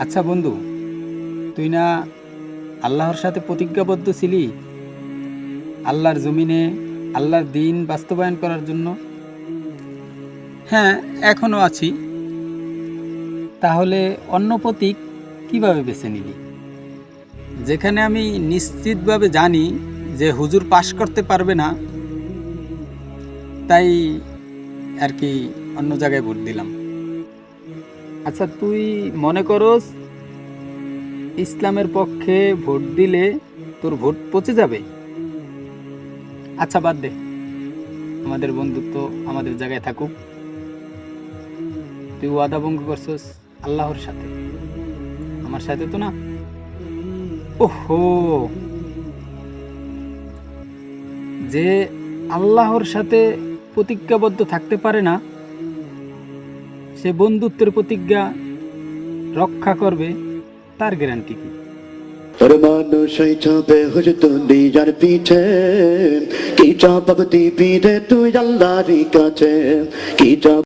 আচ্ছা বন্ধু, তুই না আল্লাহর সাথে প্রতিজ্ঞাবদ্ধ ছিলি আল্লাহর জমিনে আল্লাহর দিন বাস্তবায়ন করার জন্য? হ্যাঁ, এখনো আছি। তাহলে অন্য প্রতীক কিভাবে বেছে নিলি, যেখানে আমি নিশ্চিতভাবে জানি যে হুজুর পাশ করতে পারবে না, তাই আর কি অন্য জায়গায় ভোট দিলাম। আচ্ছা, তুই মনে করস ইসলামের পক্ষে ভোট দিলে তোর ভোট পচে যাবে? আচ্ছা বাদ দে, আমাদের বন্ধুত্ব আমাদের জায়গায় থাকুক। তুই ওয়াদা ভঙ্গ করছস আল্লাহর সাথে, আমার সাথে তো না। ওহো, যে আল্লাহর সাথে প্রতিজ্ঞাবদ্ধ থাকতে পারে না, সে বন্ধুত্বের প্রতিজ্ঞা রক্ষা করবে, তার গ্যারান্টি কি? ওরে মানুষ এই চাপে হুজুর দিয়ার পিছে কি চাপ দিবি রে তুই আল্লাহর কাছে, কি চাপ